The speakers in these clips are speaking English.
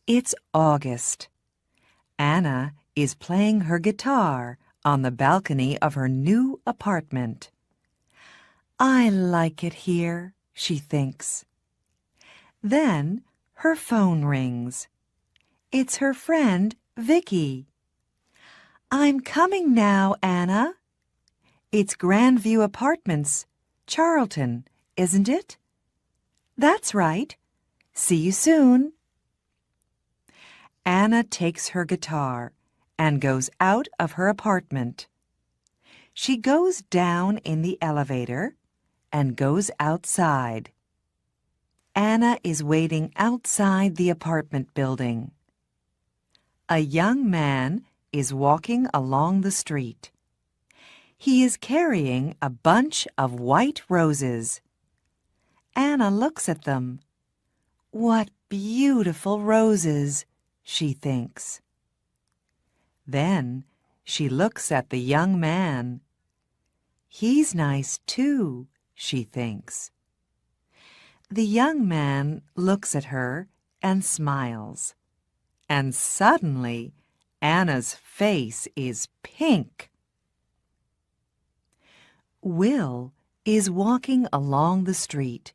It's August. Anna is playing her guitar on the balcony of her new apartment. I like it here, she thinks. Then her phone rings. It's her friend, Vicky. I'm coming now, Anna. It's Grandview Apartments, Charlton, isn't it? That's right. See you soon. Anna takes her guitar and goes out of her apartment. She goes down in the elevator and goes outside. Anna is waiting outside the apartment building. A young man is walking along the street. He is carrying a bunch of white roses. Anna looks at them. What beautiful roses, she thinks. Then she looks at the young man. He's nice too, she thinks. The young man looks at her and smiles. And suddenly, Anna's face is pink. Will is walking along the street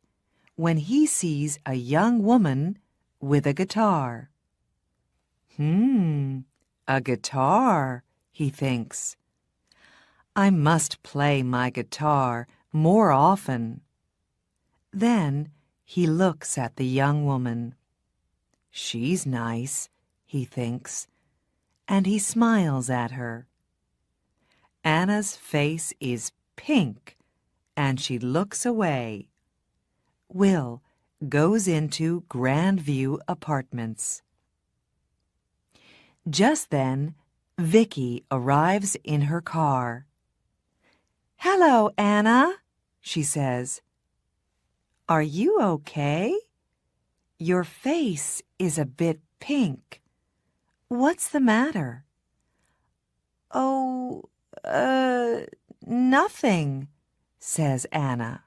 when he sees a young woman with a guitar. A guitar, he thinks. I must play my guitar more often. Then he looks at the young woman. She's nice, he thinks, and he smiles at her. Anna's face is pink, and she looks away. Will goes into Grandview Apartments. Just then, Vicky arrives in her car. Hello, Anna, she says. Are you okay? Your face is a bit pink. What's the matter? Oh, nothing, says Anna.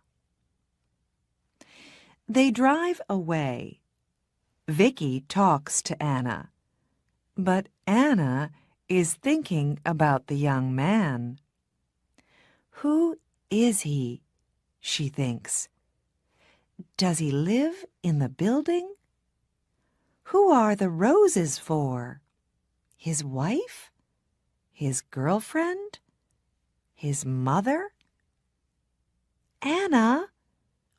They drive away. Vicky talks to Anna, but Anna is thinking about the young man. Who is he? She thinks. Does he live in the building? Who are the roses for? His wife? His girlfriend? His mother? Anna,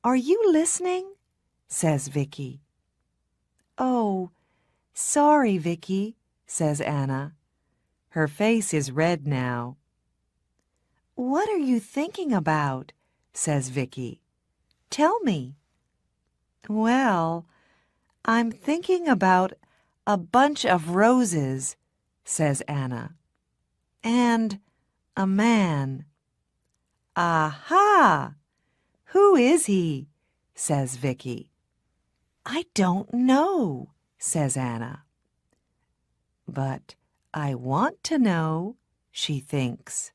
are you listening? Says Vicky. Oh, sorry, Vicky, says Anna. Her face is red now. What are you thinking about? Says Vicky. Tell me. Well, I'm thinking about a bunch of roses, says Anna. And a man. Aha! Who is he? Says Vicky. I don't know, says Anna. But I want to know, she thinks.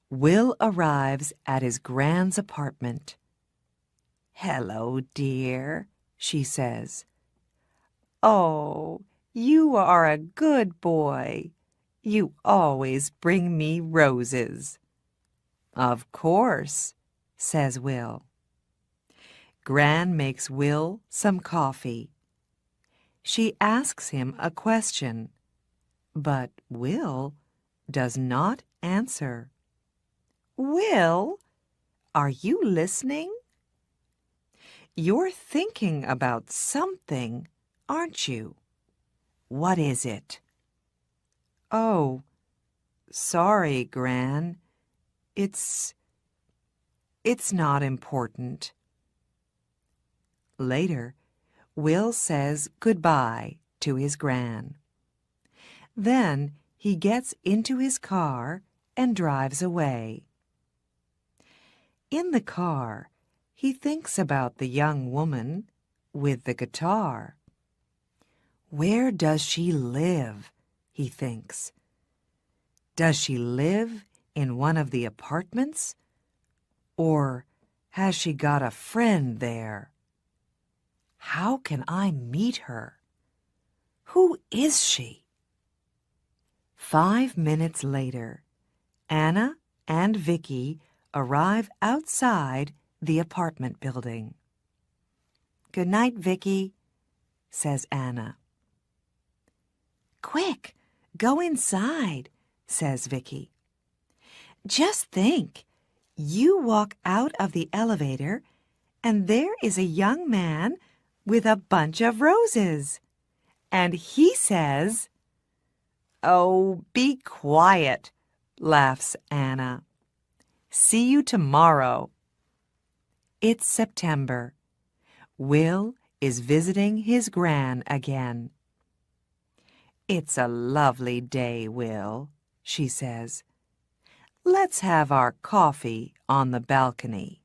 Will arrives at his grand's apartment. Hello, dear, she says. Oh, you are a good boy. You always bring me roses. Of course, says Will. Gran makes Will some coffee. She asks him a question, but Will does not answer. Will, are you listening? You're thinking about something, aren't you? What is it? Oh, sorry, Gran. It's not important. Later, Will says goodbye to his Gran. Then he gets into his car and drives away. In the car, he thinks about the young woman with the guitar. Where does she live? He thinks. Does she live in one of the apartments? Or has she got a friend there? How can I meet her? Who is she? 5 minutes later, Anna and Vicky arrive outside the apartment building. "Good night, Vicky," says Anna. "Quick, go inside," says Vicky. "Just think, you walk out of the elevator and there is a young man with a bunch of roses. And he says—" "Oh, be quiet," laughs Anna. "See you tomorrow." It's September. Will is visiting his gran again. "It's a lovely day, Will," she says. "Let's have our coffee on the balcony."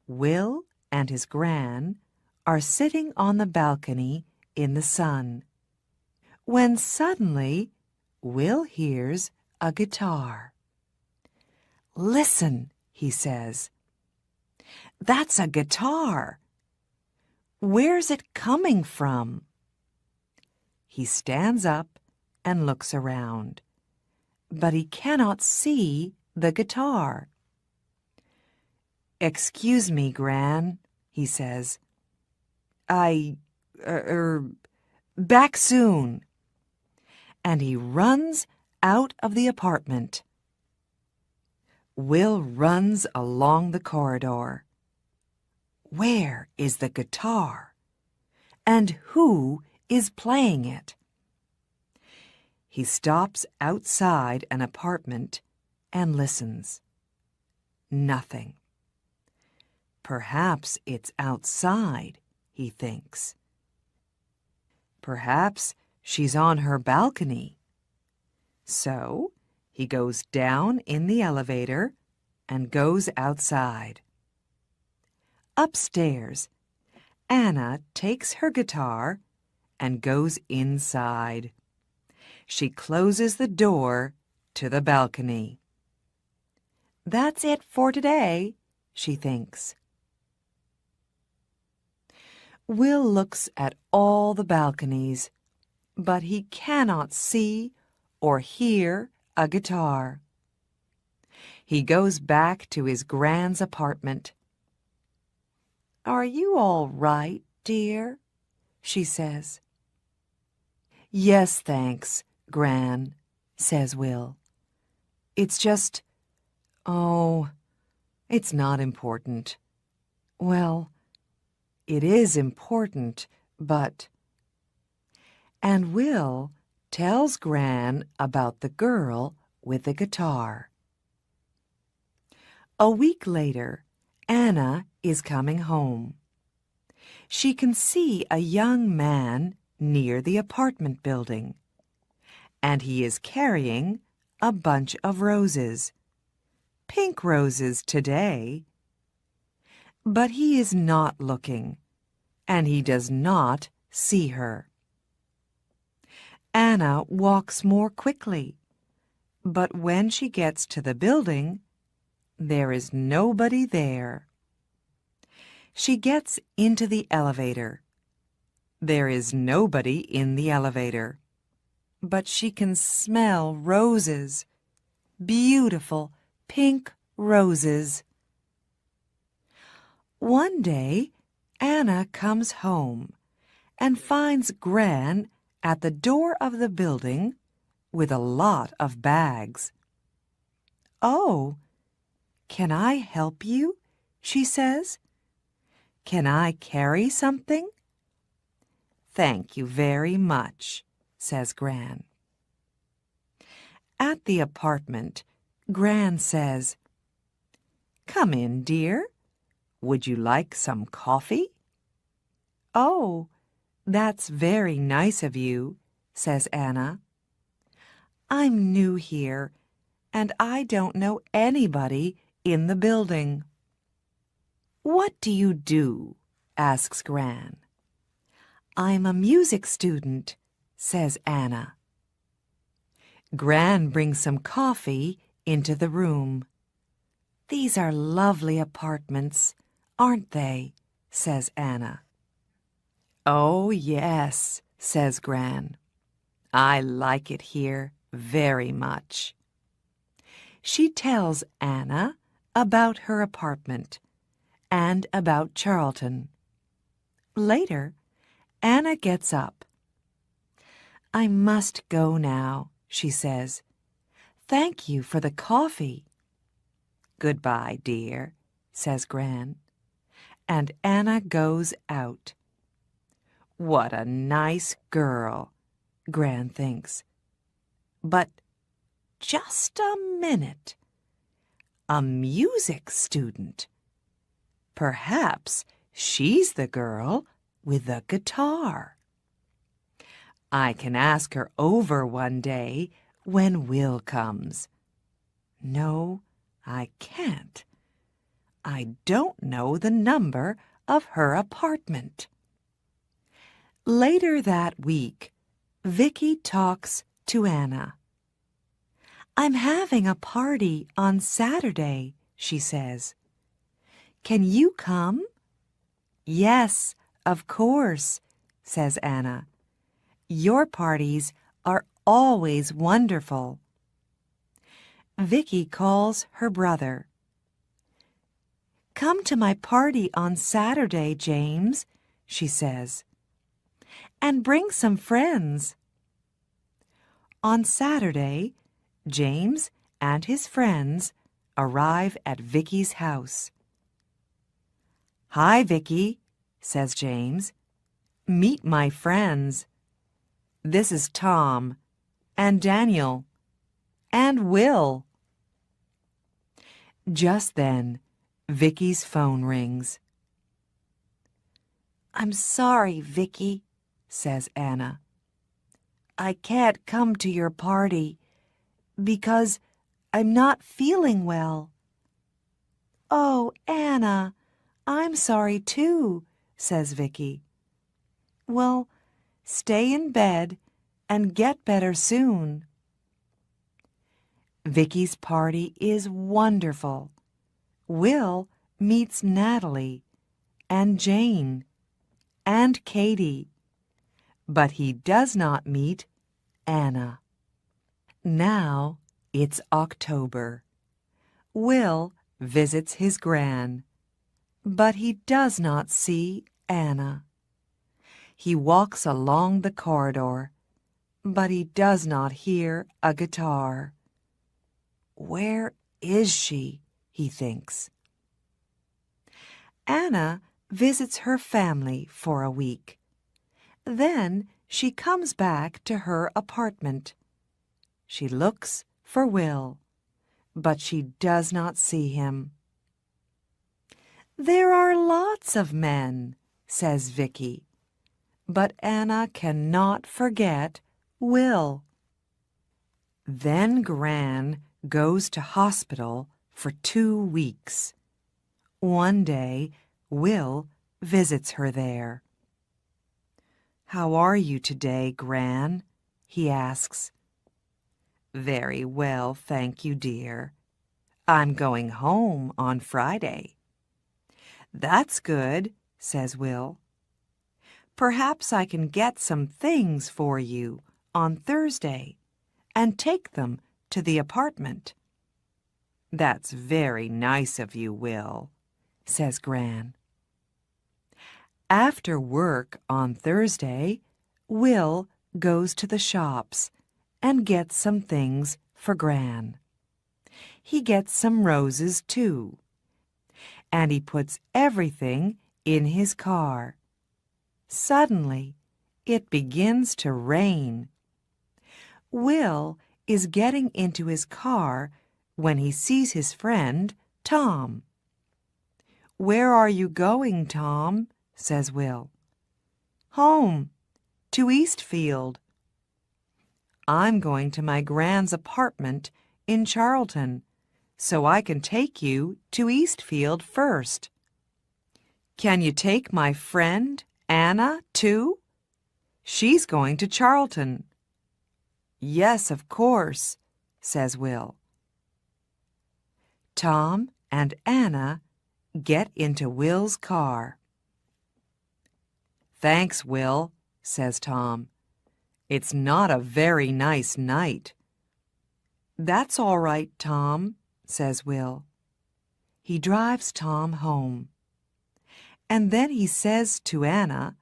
Will and his gran are sitting on the balcony in the sun, when suddenly Will hears a guitar. "Listen," he says. "That's a guitar. Where's it coming from?" He stands up and looks around, but he cannot see the guitar. "Excuse me, Gran," he says. Back soon." And he runs out of the apartment. Will runs along the corridor. Where is the guitar? And who is playing it? He stops outside an apartment and listens. Nothing. Perhaps it's outside, he thinks. Perhaps she's on her balcony. So he goes down in the elevator and goes outside. Upstairs, Anna takes her guitar and goes inside. She closes the door to the balcony. That's it for today, she thinks. Will looks at all the balconies, but he cannot see or hear a guitar. He goes back to his Gran's apartment. "Are you all right, dear?" she says. "Yes, thanks, Gran," says Will. "It's just, it's not important. Well, it is important, but—" And Will tells Gran about the girl with the guitar. A week later, Anna is coming home. She can see a young man near the apartment building, and he is carrying a bunch of roses. Pink roses today. But he is not looking, and he does not see her. Anna walks more quickly, but when she gets to the building, there is nobody there. She gets into the elevator. There is nobody in the elevator, but she can smell roses, beautiful pink roses. One day, Anna comes home and finds Gran at the door of the building with a lot of bags. "Oh, can I help you?" she says. "Can I carry something?" "Thank you very much," says Gran. At the apartment, Gran says, "Come in, dear. Would you like some coffee?" "Oh, that's very nice of you," says Anna. "I'm new here, and I don't know anybody in the building." "What do you do?" asks Gran. "I'm a music student," says Anna. Gran brings some coffee into the room. "These are lovely apartments, aren't they?" says Anna. Oh, yes, says Gran. I like it here very much. She tells Anna about her apartment and about Charlton. Later, Anna gets up. I must go now, she says. Thank you for the coffee. Goodbye, dear, says Gran. And Anna goes out. What a nice girl, Gran thinks. But just a minute. A music student. Perhaps she's the girl with the guitar. I can ask her over one day when Will comes. No, I can't. I don't know the number of her apartment. Later that week, Vicky talks to Anna. I'm having a party on Saturday, she says. Can you come? Yes, of course, says Anna. Your parties are always wonderful. Vicky calls her brother. Come to my party on Saturday, James, she says, and bring some friends. On Saturday, James and his friends arrive at Vicky's house. Hi, Vicky, says James. Meet my friends. This is Tom, and Daniel, and Will. Just then, Vicky's phone rings. I'm sorry, Vicky, says Anna. I can't come to your party because I'm not feeling well. Oh, Anna, I'm sorry too, says Vicky. Well, stay in bed and get better soon. Vicky's party is wonderful. Will meets Natalie and Jane and Katie, but he does not meet Anna. Now it's October. Will visits his gran, but he does not see Anna. He walks along the corridor, but he does not hear a guitar. Where is she? He thinks. Anna visits her family for a week. Then she comes back to her apartment. She looks for Will, but she does not see him. There are lots of men, says Vicky, but Anna cannot forget Will. Then Gran goes to hospital for 2 weeks. One day, Will visits her there. How are you today, Gran? He asks. Very well, thank you, dear. I'm going home on Friday. That's good, says Will. Perhaps I can get some things for you on Thursday and take them to the apartment. That's very nice of you, Will, says Gran. After work on Thursday, Will goes to the shops and gets some things for Gran. He gets some roses, too, and he puts everything in his car. Suddenly, it begins to rain. Will is getting into his car when he sees his friend, Tom. Where are you going, Tom? Says Will. Home, to Eastfield. I'm going to my Gran's apartment in Charlton, so I can take you to Eastfield first. Can you take my friend, Anna, too? She's going to Charlton. Yes, of course, says Will. Tom and Anna get into Will's car. "Thanks, Will," says Tom. "It's not a very nice night." "That's all right, Tom," says Will. He drives Tom home. And then he says to Anna,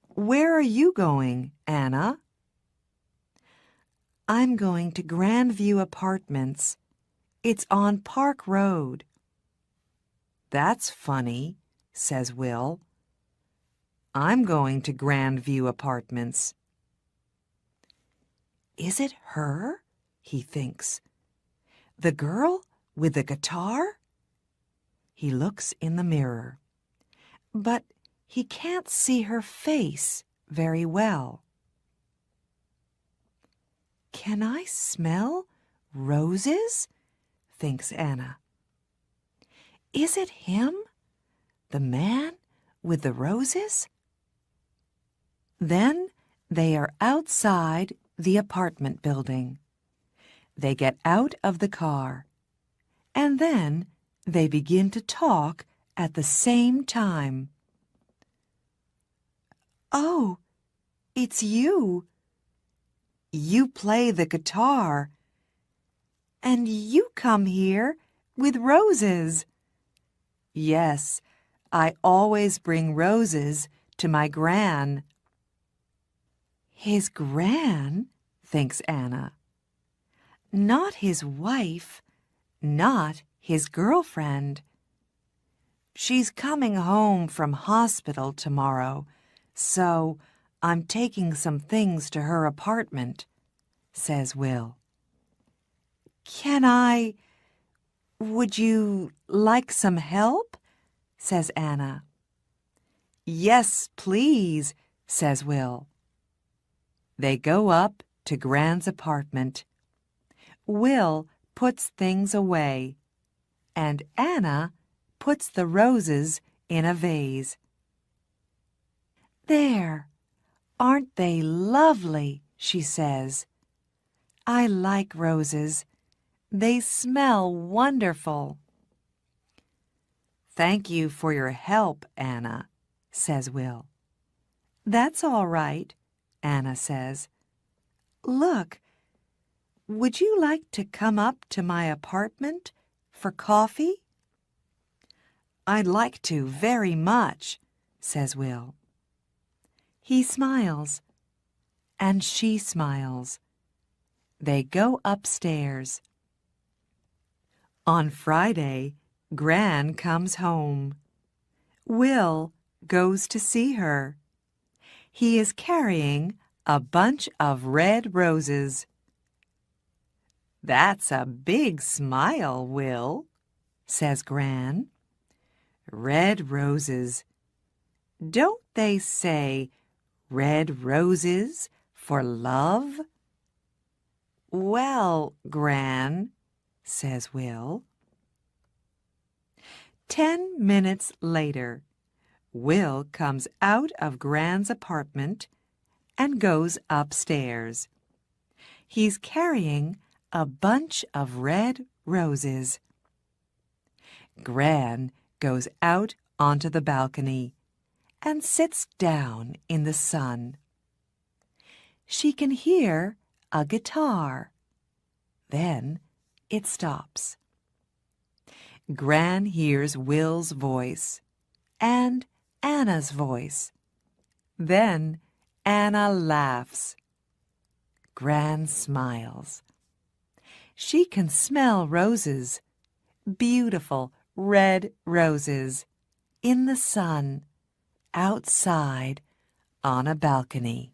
"Where are you going, Anna?" "I'm going to Grandview Apartments. It's on Park Road." "That's funny," says Will. "I'm going to Grandview Apartments." "Is it her?" he thinks. "The girl with the guitar?" He looks in the mirror, but he can't see her face very well. "Can I smell roses?" thinks Anna. "Is it him, the man with the roses?" Then they are outside the apartment building. They get out of the car, and then they begin to talk at the same time. "Oh, it's you. You play the guitar, and you come here with roses." "Yes, I always bring roses to my Gran." "His Gran?" thinks Anna. "Not his wife, not his girlfriend. She's coming home from hospital tomorrow, so I'm taking some things to her apartment," says Will. Would you like some help?" says Anna. "Yes, please," says Will. They go up to Gran's apartment. Will puts things away, and Anna puts the roses in a vase. "There, aren't they lovely?" she says. "I like roses. They smell wonderful." "Thank you for your help, Anna," says Will. "That's all right," Anna says. "Look, would you like to come up to my apartment for coffee?" "I'd like to very much," says Will. He smiles, and she smiles. They go upstairs. On Friday, Gran comes home. Will goes to see her. He is carrying a bunch of red roses. "That's a big smile, Will," says Gran. "Red roses. Don't they say red roses for love?" "Well, Gran," says Will. 10 minutes later, Will comes out of Gran's apartment and goes upstairs. He's carrying a bunch of red roses. Gran goes out onto the balcony and sits down in the sun. She can hear a guitar. Then it stops. Gran hears Will's voice and Anna's voice. Then Anna laughs. Gran smiles. She can smell roses, beautiful red roses, in the sun, outside on a balcony.